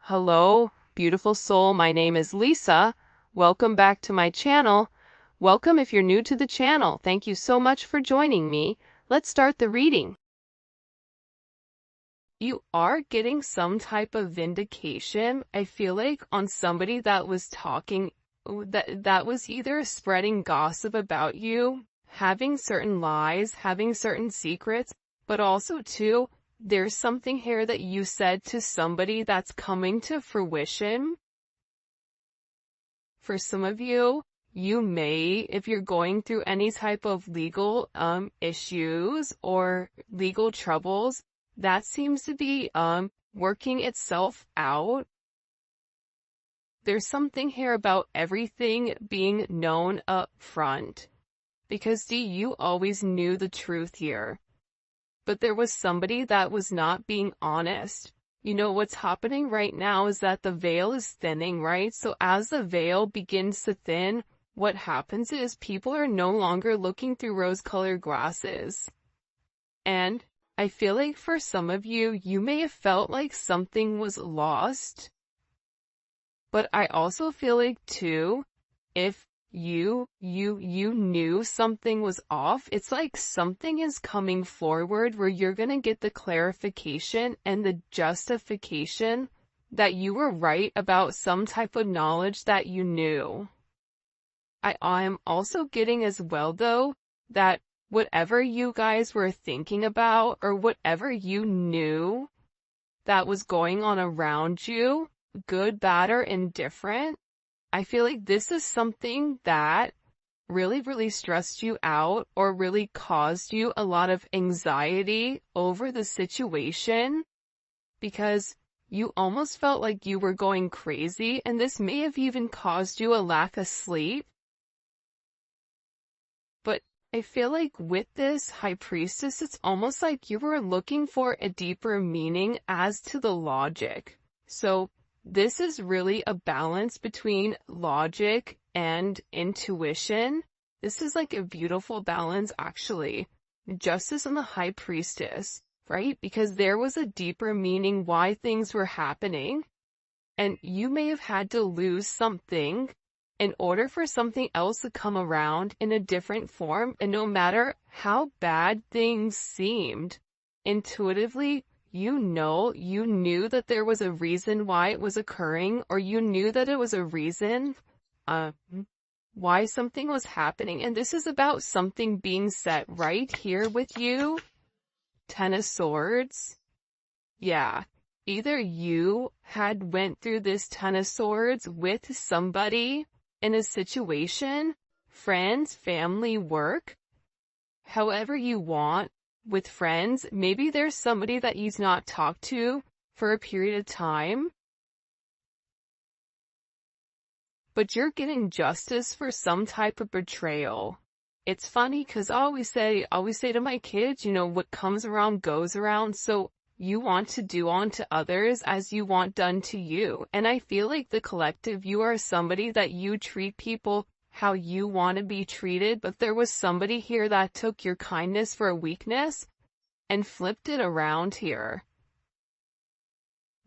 Hello, beautiful soul. My name is Lisa. Welcome back to my channel. Welcome if you're new to the channel. Thank you so much for joining me. Let's start the reading. You are getting some type of vindication, I feel like, on somebody that was talking, that was either spreading gossip about you, having certain lies, having certain secrets, but also too, there's something here that you said to somebody that's coming to fruition. For some of you, you may, if you're going through any type of legal issues or legal troubles, that seems to be working itself out. There's something here about everything being known up front. Because you always knew the truth here. But there was somebody that was not being honest. You know, what's happening right now is that the veil is thinning, right? So as the veil begins to thin, what happens is people are no longer looking through rose-colored glasses. And I feel like for some of you, you may have felt like something was lost. But I also feel like too, if you knew something was off, it's like something is coming forward where you're gonna get the clarification and the justification that you were right about some type of knowledge that you knew. I'm also getting as well though, that whatever you guys were thinking about or whatever you knew that was going on around you, good, bad, or indifferent, I feel like this is something that really stressed you out or really caused you a lot of anxiety over the situation because you almost felt like you were going crazy, and this may have even caused you a lack of sleep. But I feel like with this High Priestess, it's almost like you were looking for a deeper meaning as to the logic. So this is really a balance between logic and intuition. This is like a beautiful balance, actually. Justice and the High Priestess, right? Because there was a deeper meaning why things were happening. And you may have had to lose something in order for something else to come around in a different form. And no matter how bad things seemed, intuitively, you knew that there was a reason why it was occurring, or you knew that it was a reason why something was happening. And this is about something being set right here with you. Ten of Swords. Yeah. Either you had went through this Ten of Swords with somebody in a situation, friends, family, work, however you want. With friends, maybe there's somebody that you've not talked to for a period of time, but you're getting justice for some type of betrayal. It's funny because I always say to my kids, you know, what comes around goes around. So you want to do unto others as you want done to you. And I feel like the collective, you are somebody that you treat people how you want to be treated, but there was somebody here that took your kindness for a weakness and flipped it around here.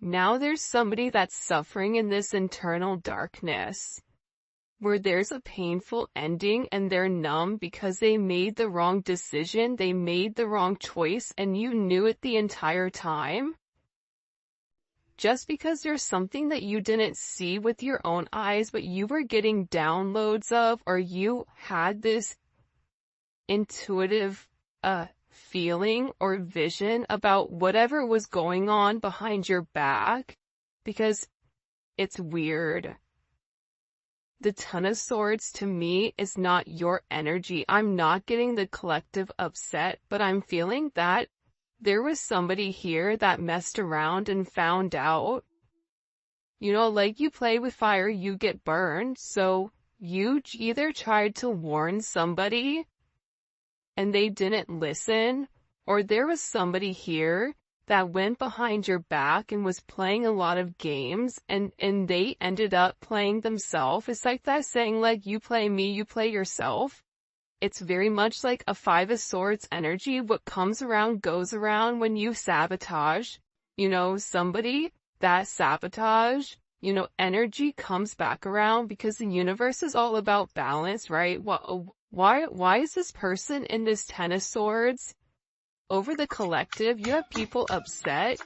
Now there's somebody that's suffering in this internal darkness, where there's a painful ending and they're numb because they made the wrong decision, they made the wrong choice, and you knew it the entire time. Just because there's something that you didn't see with your own eyes, but you were getting downloads of, or you had this intuitive feeling or vision about whatever was going on behind your back, because it's weird. The Ten of Swords to me is not your energy. I'm not getting the collective upset, but I'm feeling that there was somebody here that messed around and found out. You know, like you play with fire, you get burned. So you either tried to warn somebody and they didn't listen, or there was somebody here that went behind your back and was playing a lot of games and they ended up playing themselves. It's like that saying, like, you play me, you play yourself. It's very much like a Five of Swords energy. What comes around goes around when you sabotage, you know, somebody. that sabotage, energy comes back around because the universe is all about balance, right? Why is this person in this Ten of Swords? Over the collective, you have people upset.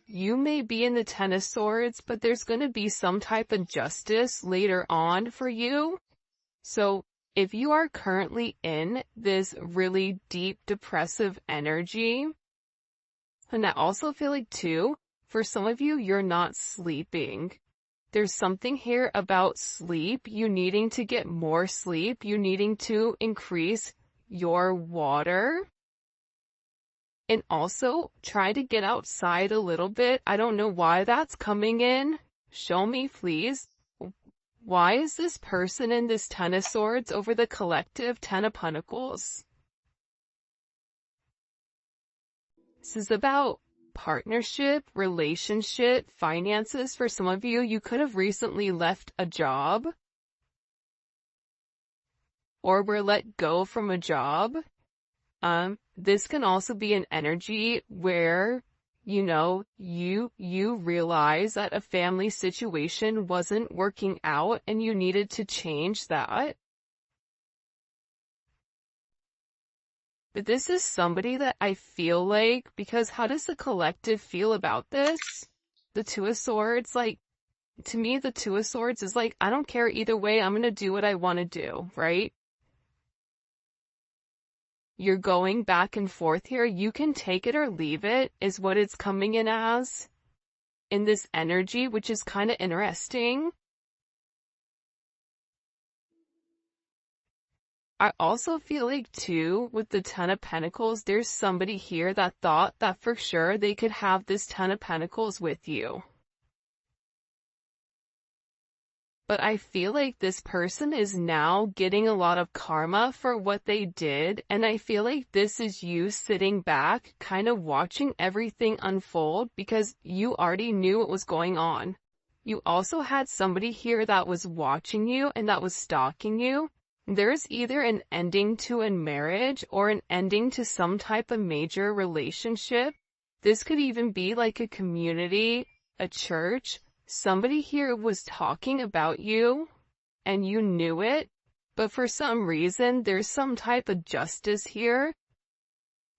You may be in the Ten of Swords, but there's going to be some type of justice later on for you. So if you are currently in this really deep depressive energy, and I also feel like too, for some of you, you're not sleeping. There's something here about sleep, you needing to get more sleep, you needing to increase your water. And also, try to get outside a little bit. I don't know why that's coming in. Show me, please. Why is this person in this Ten of Swords over the collective Ten of Pentacles? This is about partnership, relationship, finances. For some of you, you could have recently left a job or were let go from a job. This can also be an energy where, you realize that a family situation wasn't working out and you needed to change that. But this is somebody that I feel like, because how does the collective feel about this? The Two of Swords, to me, the Two of Swords is I don't care either way, I'm gonna do what I want to do, right? You're going back and forth here. You can take it or leave it, is what it's coming in as. In this energy, which is kind of interesting. I also feel like too, with the Ten of Pentacles, there's somebody here that thought that for sure they could have this Ten of Pentacles with you. But I feel like this person is now getting a lot of karma for what they did, and I feel like this is you sitting back, kind of watching everything unfold because you already knew what was going on. You also had somebody here that was watching you and that was stalking you. There's either an ending to a marriage or an ending to some type of major relationship. This could even be like a community, a church. Somebody here was talking about you, and you knew it, but for some reason, there's some type of justice here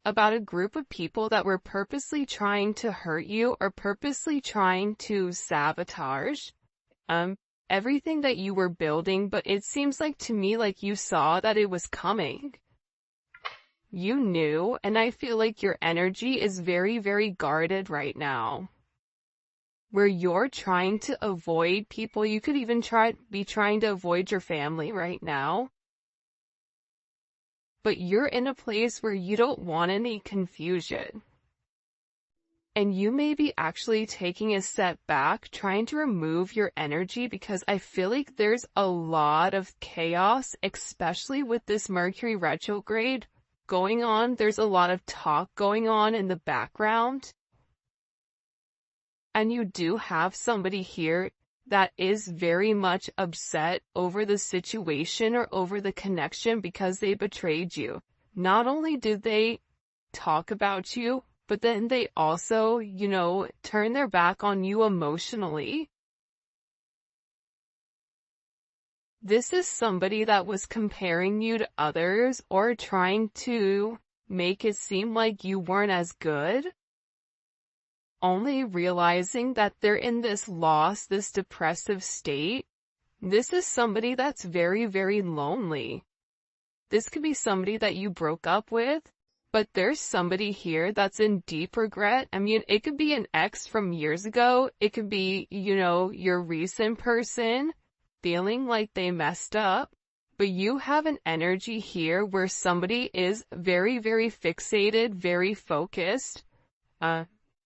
about a group of people that were purposely trying to hurt you or purposely trying to sabotage everything that you were building, but it seems like to me like you saw that it was coming. You knew, and I feel like your energy is very, very guarded right now. Where you're trying to avoid people, you could even be trying to avoid your family right now. But you're in a place where you don't want any confusion. And you may be actually taking a step back, trying to remove your energy because I feel like there's a lot of chaos, especially with this Mercury retrograde going on. There's a lot of talk going on in the background. And you do have somebody here that is very much upset over the situation or over the connection because they betrayed you. Not only did they talk about you, but then they also, turn their back on you emotionally. This is somebody that was comparing you to others or trying to make it seem like you weren't as good. Only realizing that they're in this loss, this depressive state. This is somebody that's very, very lonely. This could be somebody that you broke up with, but there's somebody here that's in deep regret. I mean, it could be an ex from years ago. It could be, your recent person feeling like they messed up. But you have an energy here where somebody is very, very fixated, very focused,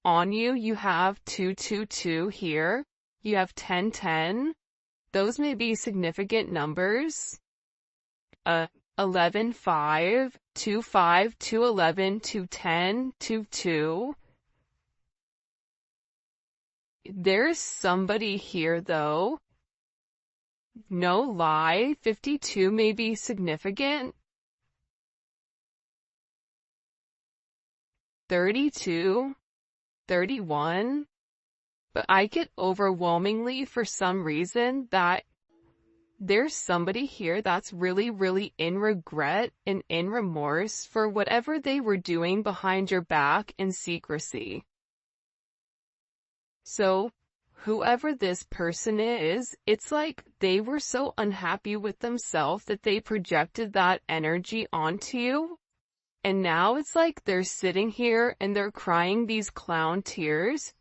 on you. You have 222 here. You have 1010. Those may be significant numbers. 11, 5, 2, 5, 2, 11, 2, 10, 2, 2. There's somebody here though. No lie, 52 may be significant. 32. 31, But I get overwhelmingly for some reason that there's somebody here that's really, really in regret and in remorse for whatever they were doing behind your back in secrecy. So, whoever this person is, it's like they were so unhappy with themselves that they projected that energy onto you. And now it's like they're sitting here and they're crying these clown tears,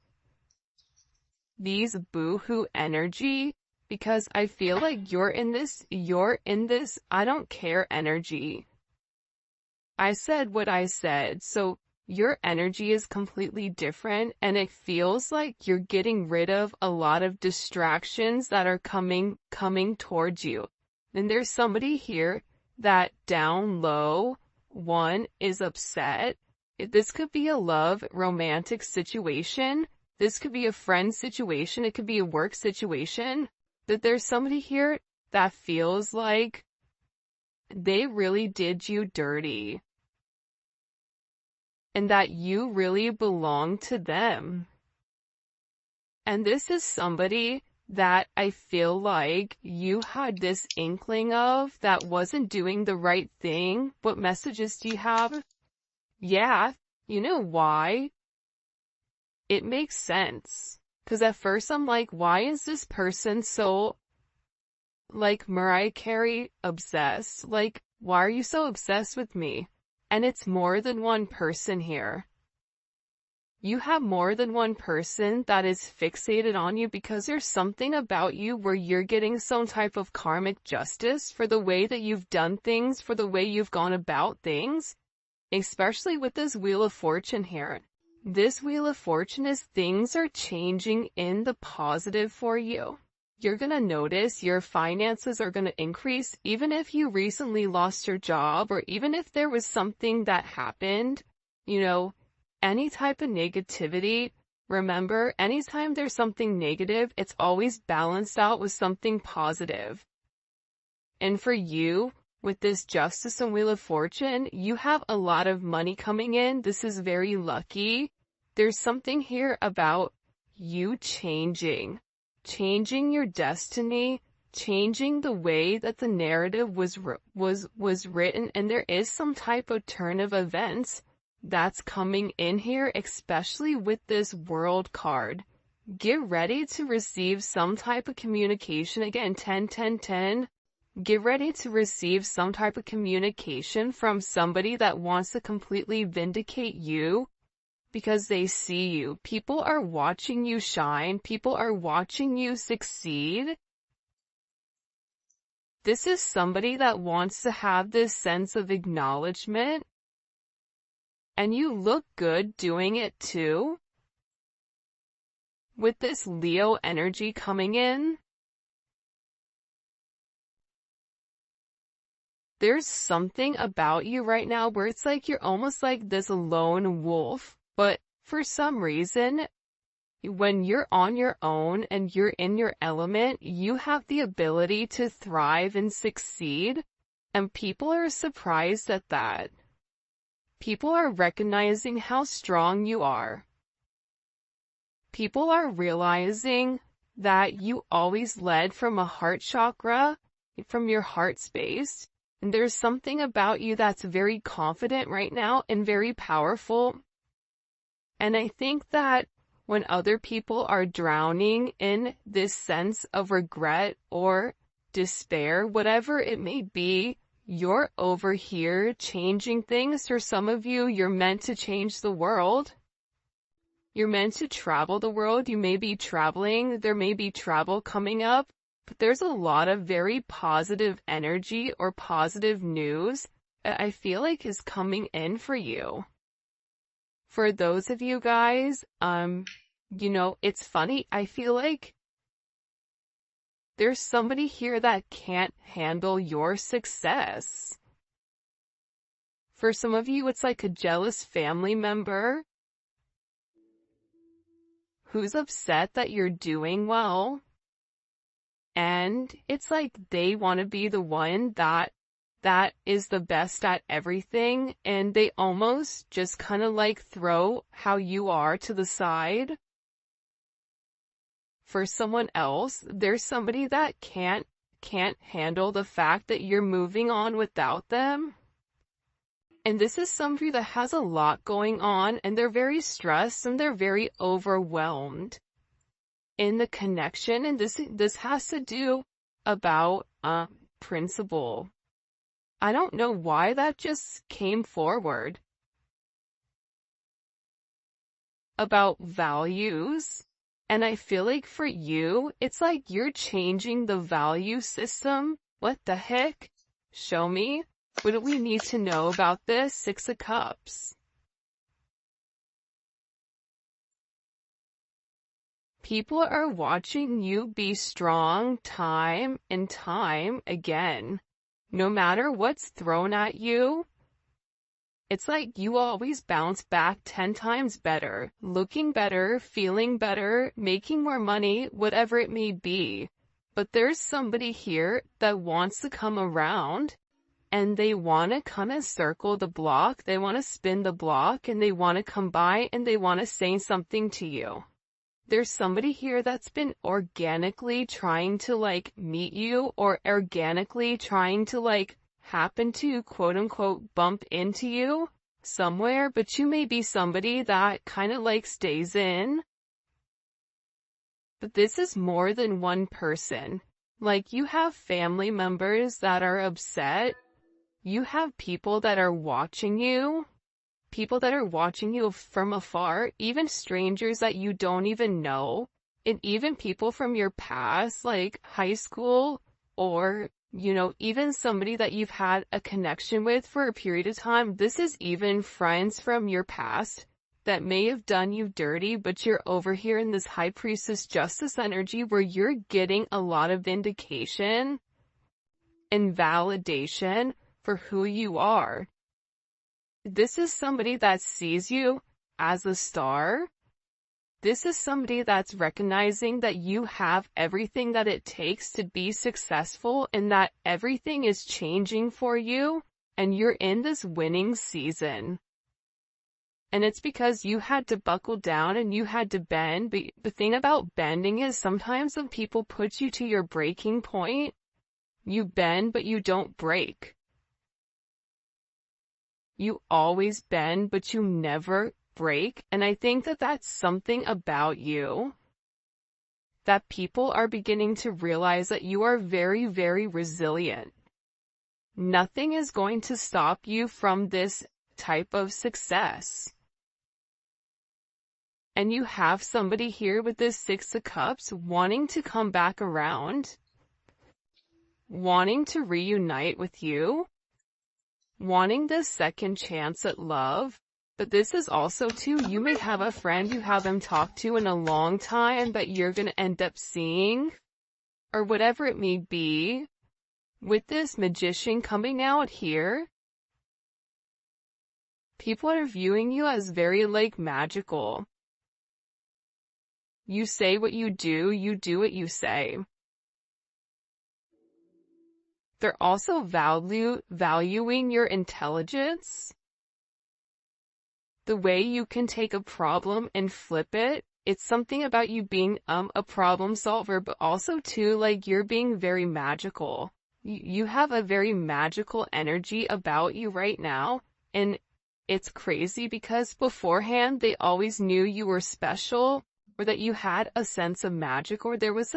these boo-hoo energy, because I feel like you're in this, I don't care energy. I said what I said, so your energy is completely different, and it feels like you're getting rid of a lot of distractions that are coming towards you. And there's somebody here that down low, one, is upset. This could be a love, romantic situation. This could be a friend situation. It could be a work situation. That there's somebody here that feels like they really did you dirty. And that you really belong to them. And this is somebody that I feel like you had this inkling of that wasn't doing the right thing. What messages do you have? Yeah, you know why? It makes sense. Because at first I'm like, why is this person so, like Mariah Carey, obsessed? Like, why are you so obsessed with me? And it's more than one person here. You have more than one person that is fixated on you because there's something about you where you're getting some type of karmic justice for the way that you've done things, for the way you've gone about things, especially with this Wheel of Fortune here. This Wheel of Fortune is things are changing in the positive for you. You're going to notice your finances are going to increase even if you recently lost your job or even if there was something that happened, any type of negativity. Remember, anytime there's something negative, it's always balanced out with something positive. And for you, with this Justice and Wheel of Fortune, you have a lot of money coming in. This is very lucky. There's something here about you changing your destiny, changing the way that the narrative was written, and there is some type of turn of events that's coming in here, especially with this World card. Get ready to receive some type of communication. Again, 10, 10, 10. Get ready to receive some type of communication from somebody that wants to completely vindicate you because they see you. People are watching you shine. People are watching you succeed. This is somebody that wants to have this sense of acknowledgement. And you look good doing it too. With this Leo energy coming in, there's something about you right now where it's like you're almost like this lone wolf. But for some reason, when you're on your own and you're in your element, you have the ability to thrive and succeed. And people are surprised at that. People are recognizing how strong you are. People are realizing that you always led from a heart chakra, from your heart space. And there's something about you that's very confident right now and very powerful. And I think that when other people are drowning in this sense of regret or despair, whatever it may be, you're over here changing things. For some of you, you're meant to change the world. You're meant to travel the world. You may be traveling. There may be travel coming up. But there's a lot of very positive energy or positive news that I feel like is coming in for you. For those of you guys, it's funny. I feel like there's somebody here that can't handle your success. For some of you, it's like a jealous family member who's upset that you're doing well. And it's like they want to be the one that is the best at everything. And they almost just kind of like throw how you are to the side. for someone else. There's somebody that can't handle the fact that you're moving on without them. And this is somebody that has a lot going on, and they're very stressed and they're very overwhelmed in the connection. And this has to do about principle. I don't know why that just came forward. About values. And I feel like for you, it's like you're changing the value system. What the heck? Show me. What do we need to know about this? Six of Cups. People are watching you be strong time and time again. No matter what's thrown at you, it's like you always bounce back 10 times better, looking better, feeling better, making more money, whatever it may be. But there's somebody here that wants to come around, and they want to kind of circle the block, they want to spin the block, and they want to come by and they want to say something to you. There's somebody here that's been organically trying to like meet you, or organically trying to like happen to quote unquote bump into you somewhere, but you may be somebody that kind of like stays in. But this is more than one person. Like you have family members that are upset. You have people that are watching you. People that are watching you from afar, even strangers that you don't even know, and even people from your past, like high school, or, you know, even somebody that you've had a connection with for a period of time. This is even friends from your past that may have done you dirty, but you're over here in this High Priestess Justice energy where you're getting a lot of vindication and validation for who you are. This is somebody that sees you as a star. This is somebody that's recognizing that you have everything that it takes to be successful, and that everything is changing for you, and you're in this winning season. And it's because you had to buckle down and you had to bend. But the thing about bending is sometimes when people put you to your breaking point, you bend but you don't break. You always bend, but you never break. And I think that that's something about you that people are beginning to realize, that you are very, very resilient. Nothing is going to stop you from this type of success. And you have somebody here with this Six of Cups wanting to come back around, wanting to reunite with you, wanting this second chance at love. But this is also too, you may have a friend you haven't talked to in a long time that you're going to end up seeing, or whatever it may be. With this Magician coming out here, people are viewing you as very like magical. You say what you do what you say. They're also valuing your intelligence. The way you can take a problem and flip it. It's something about you being a problem solver, but also too, like, you're being very magical. You have a very magical energy about you right now, and it's crazy because beforehand they always knew you were special, or that you had a sense of magic, or there was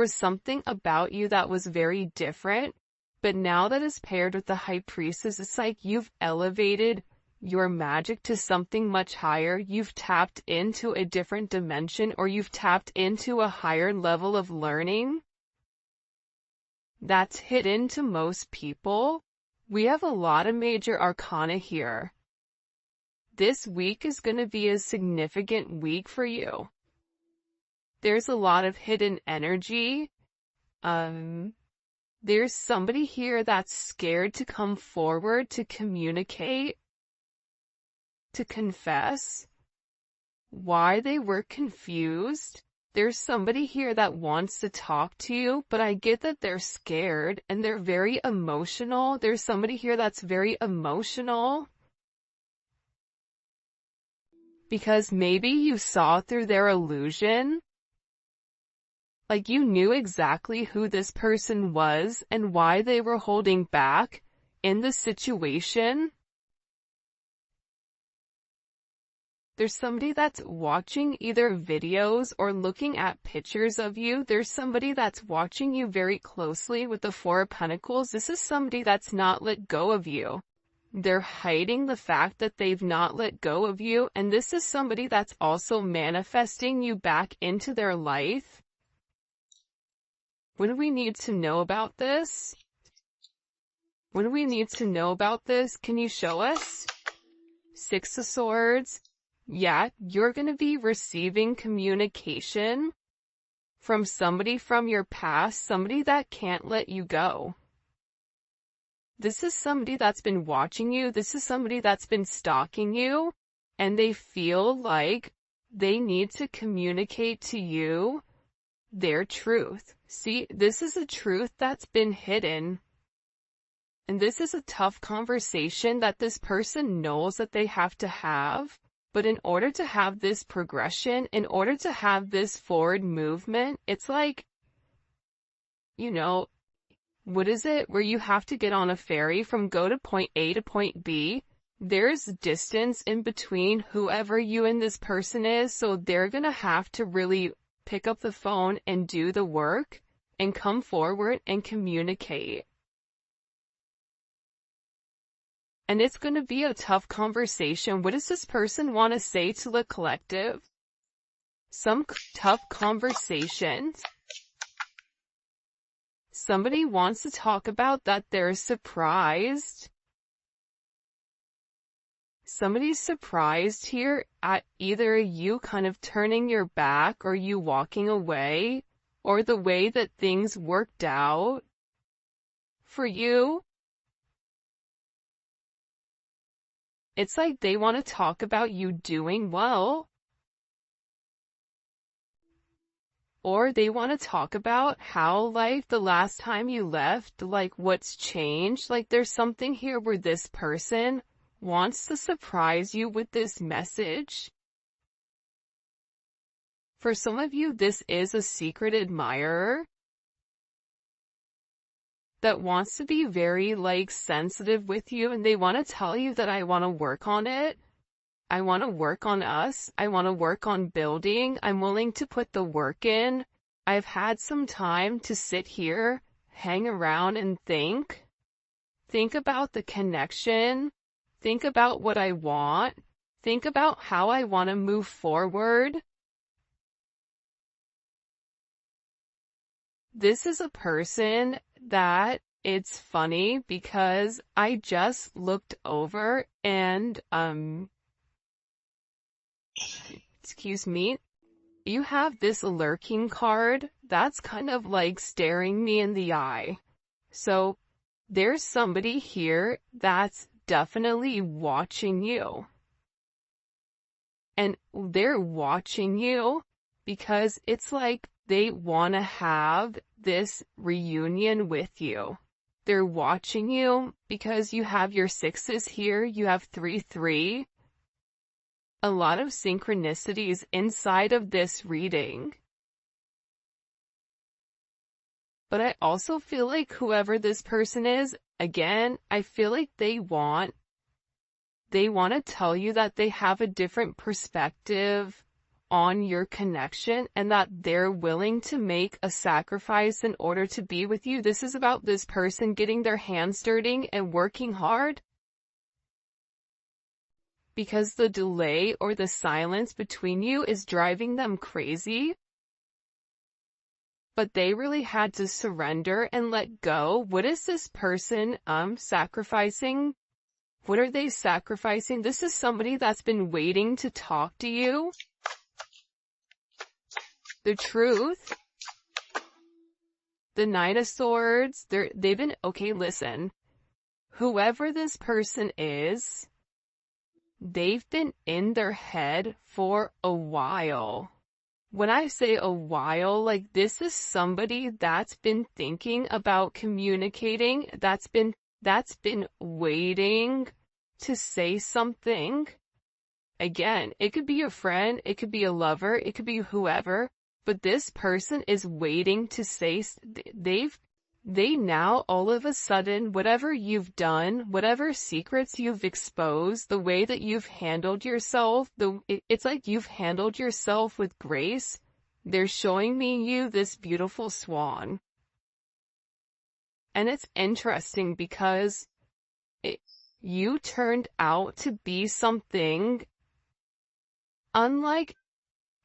something about you that was very different. But now that is paired with the High Priestess, it's like you've elevated your magic to something much higher. You've tapped into a different dimension, or you've tapped into a higher level of learning that's hidden to most people. We have a lot of major arcana here. This week is going to be a significant week for you. There's a lot of hidden energy. There's somebody here that's scared to come forward, to communicate, to confess why they were confused. There's somebody here that wants to talk to you, but I get that they're scared and they're very emotional. There's somebody here that's very emotional because maybe you saw through their illusion. Like you knew exactly who this person was and why they were holding back in the situation. There's somebody that's watching either videos or looking at pictures of you. There's somebody that's watching you very closely with the Four of Pentacles. This is somebody that's not let go of you. They're hiding the fact that they've not let go of you, and this is somebody that's also manifesting you back into their life. What do we need to know about this? What do we need to know about this? Can you show us? Six of Swords. Yeah, you're going to be receiving communication from somebody from your past, somebody that can't let you go. This is somebody that's been watching you. This is somebody that's been stalking you, and they feel like they need to communicate to you their truth. See, this is a truth that's been hidden. And this is a tough conversation that this person knows that they have to have. But in order to have this progression, in order to have this forward movement, it's like, you know, what is it? Where you have to get on a ferry from go to point A to point B. There's distance in between whoever you and this person is, so they're gonna have to really pick up the phone and do the work and come forward and communicate. And it's gonna be a tough conversation. What does this person want to say to the collective? Some tough conversations. Somebody wants to talk about that they're surprised. Somebody's surprised here at either you kind of turning your back or you walking away or the way that things worked out for you. It's like they want to talk about you doing well. Or they want to talk about how, like, the last time you left, like, what's changed. Like, there's something here where this person wants to surprise you with this message. For some of you, this is a secret admirer that wants to be very, like, sensitive with you, and they want to tell you that I want to work on it. I want to work on us. I want to work on building. I'm willing to put the work in. I've had some time to sit here, hang around and think. Think about the connection. Think about what I want. Think about how I want to move forward. This is a person that it's funny because I just looked over and, excuse me, you have this lurking card that's kind of like staring me in the eye. So there's somebody here that's definitely watching you. And they're watching you because it's like they want to have this reunion with you. They're watching you because you have your sixes here, you have 3-3. A lot of synchronicities inside of this reading. But I also feel like whoever this person is, again, I feel like they want to tell you that they have a different perspective on your connection and that they're willing to make a sacrifice in order to be with you. This is about this person getting their hands dirty and working hard. Because the delay or the silence between you is driving them crazy. But they really had to surrender and let go. What is this person sacrificing? What are they sacrificing? This is somebody that's been waiting to talk to you. The truth. The Knight of Swords. They've been, okay, listen. Whoever this person is, they've been in their head for a while. When I say a while, like this is somebody that's been thinking about communicating, that's been waiting to say something. Again, it could be a friend, it could be a lover, it could be whoever. but this person is waiting to say, they now all of a sudden, whatever you've done, whatever secrets you've exposed, the way that you've handled yourself, it's like you've handled yourself with grace. They're showing me you this beautiful swan. And it's interesting because you turned out to be something unlike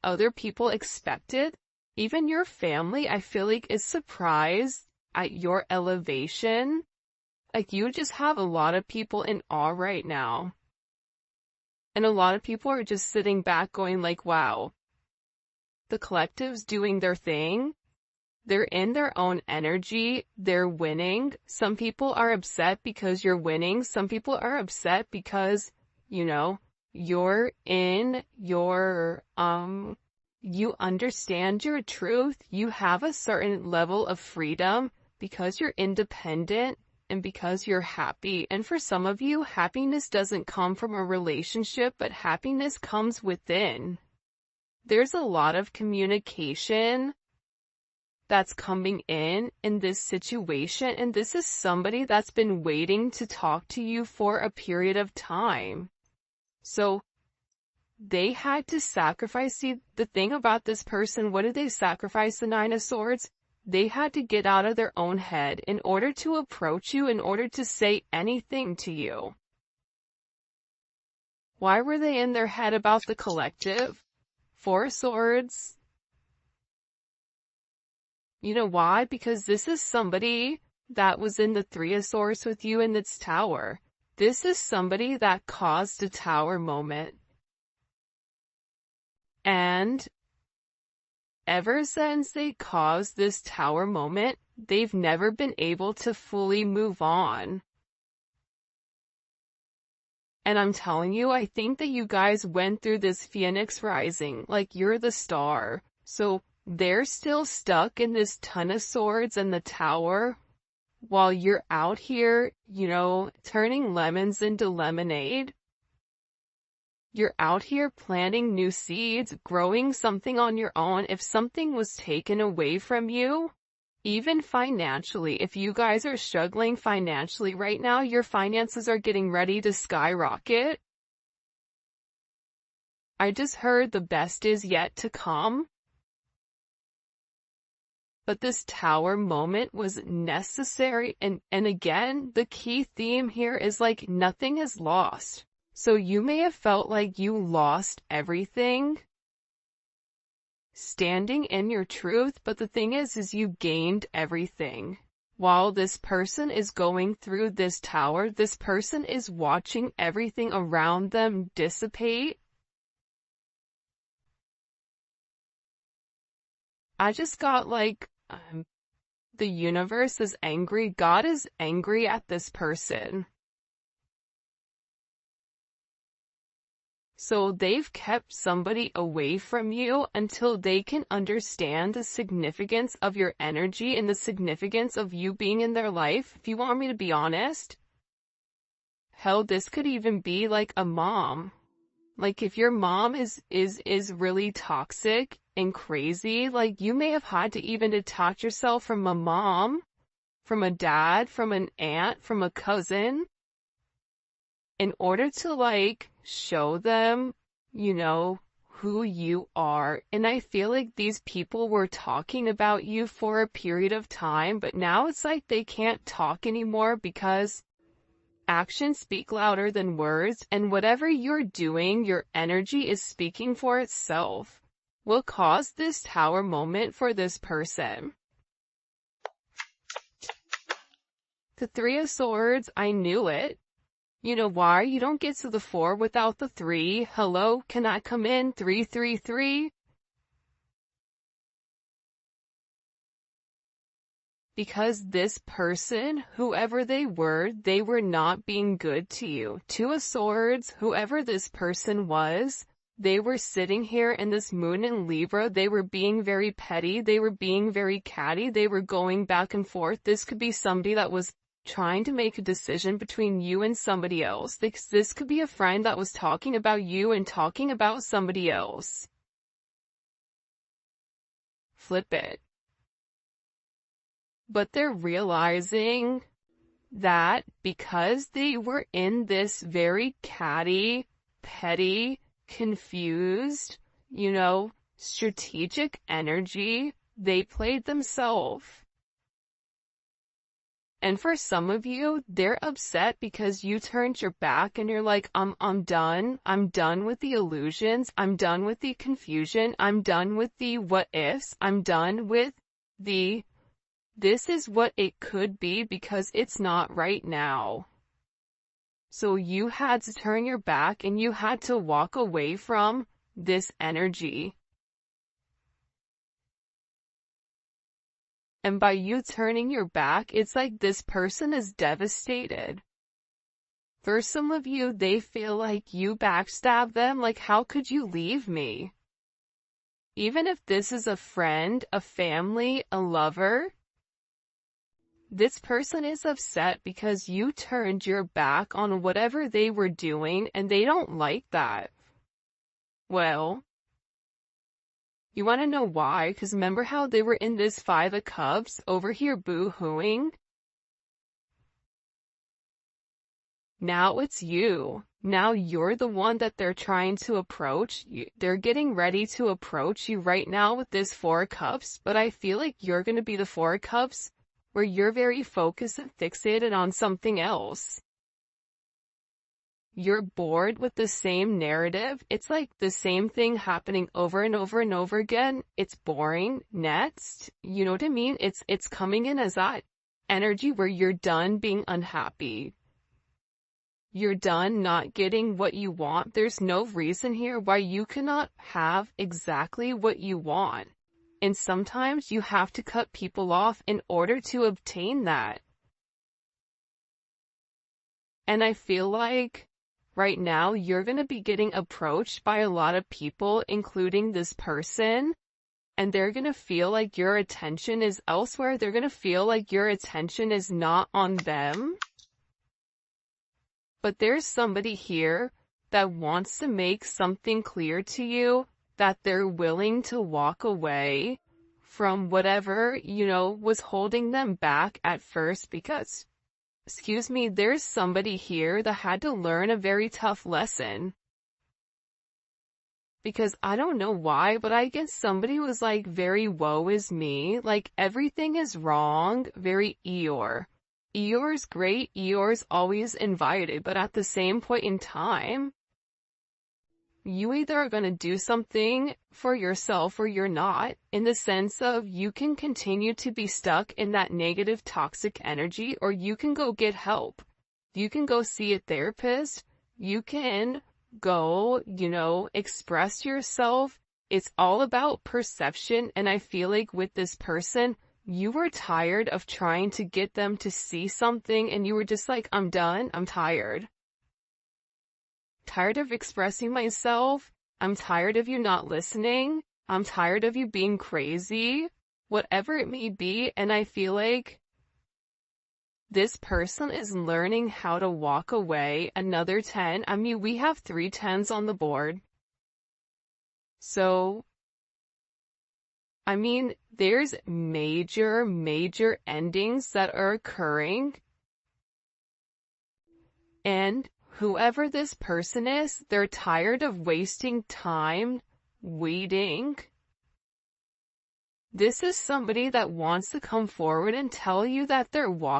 other people expected. Even your family, I feel like, is surprised at your elevation. Like, you just have a lot of people in awe right now. And a lot of people are just sitting back going like, wow, the collective's doing their thing. They're in their own energy. They're winning. Some people are upset because you're winning. Some people are upset because, you're in your, you understand your truth. You have a certain level of freedom because you're independent and because you're happy. And for some of you, happiness doesn't come from a relationship, but happiness comes within. There's a lot of communication that's coming in this situation, and this is somebody that's been waiting to talk to you for a period of time. So they had to sacrifice. See, the thing about this person, what did they sacrifice? The Nine of Swords? They had to get out of their own head in order to approach you, in order to say anything to you. Why were they in their head about the collective? Four of Swords. You know why? Because this is somebody that was in the Three of Swords with you in this tower. This is somebody that caused a tower moment. And ever since they caused this tower moment, they've never been able to fully move on. And I'm telling you, I think that you guys went through this Phoenix rising, like you're the star. So they're still stuck in this Ton of Swords and the tower, while you're out here, turning lemons into lemonade. You're out here planting new seeds, growing something on your own. If something was taken away from you, even financially, if you guys are struggling financially right now, your finances are getting ready to skyrocket. I just heard the best is yet to come. But this tower moment was necessary, and again, the key theme here is like nothing is lost. So you may have felt like you lost everything standing in your truth, but the thing is you gained everything. While this person is going through this tower, this person is watching everything around them dissipate. I just got like, the universe is angry. God is angry at this person. So they've kept somebody away from you until they can understand the significance of your energy and the significance of you being in their life. If you want me to be honest, hell, this could even be like a mom. Like if your mom is really toxic and crazy, like you may have had to even detach yourself from a mom, from a dad, from an aunt, from a cousin, in order to like show them, who you are. And I feel like these people were talking about you for a period of time, but now it's like they can't talk anymore because actions speak louder than words, and whatever you're doing, your energy is speaking for itself. Will cause this tower moment for this person. The Three of Swords, I knew it. You know why? You don't get to the 4 without the 3. Hello, can I come in? 333. Because this person, whoever they were not being good to you. Two of Swords, whoever this person was, they were sitting here in this moon in Libra. They were being very petty. They were being very catty. They were going back and forth. This could be somebody that was trying to make a decision between you and somebody else. This could be a friend that was talking about you and talking about somebody else. flip it. But they're realizing that because they were in this very catty, petty, confused, strategic energy, they played themselves. And for some of you, they're upset because you turned your back and you're like, I'm done. I'm done with the illusions. I'm done with the confusion. I'm done with the what ifs. I'm done with the this is what it could be because it's not right now. So you had to turn your back and you had to walk away from this energy. And by you turning your back, it's like this person is devastated. For some of you, they feel like you backstabbed them, like how could you leave me? Even if this is a friend, a family, a lover, this person is upset because you turned your back on whatever they were doing and they don't like that. Well, you want to know why? Because remember how they were in this Five of Cups over here boo-hooing? Now it's you. Now you're the one that they're trying to approach. They're getting ready to approach you right now with this Four of Cups, but I feel like you're going to be the Four of Cups where you're very focused and fixated on something else. You're bored with the same narrative. It's like the same thing happening over and over and over again. It's boring. Next, you know what I mean? It's coming in as that energy where you're done being unhappy. You're done not getting what you want. There's no reason here why you cannot have exactly what you want. And sometimes you have to cut people off in order to obtain that. And I feel like right now you're going to be getting approached by a lot of people, including this person, and they're going to feel like your attention is elsewhere. They're going to feel like your attention is not on them. But there's somebody here that wants to make something clear to you, that they're willing to walk away from whatever, was holding them back at first because, there's somebody here that had to learn a very tough lesson. Because I don't know why, but I guess somebody was like very woe is me, like everything is wrong, very Eeyore. Eeyore's great, Eeyore's always invited, but at the same point in time, you either are going to do something for yourself or you're not, in the sense of you can continue to be stuck in that negative toxic energy, or you can go get help. You can go see a therapist. You can go, express yourself. It's all about perception. And I feel like with this person, you were tired of trying to get them to see something and you were just like, I'm done. I'm tired. Tired of expressing myself. I'm tired of you not listening. I'm tired of you being crazy. Whatever it may be. And I feel like this person is learning how to walk away. Another 10. I mean, we have 3 10s on the board. So, I mean, there's major endings that are occurring. And whoever this person is, they're tired of wasting time waiting. This is somebody that wants to come forward and tell you that they're walking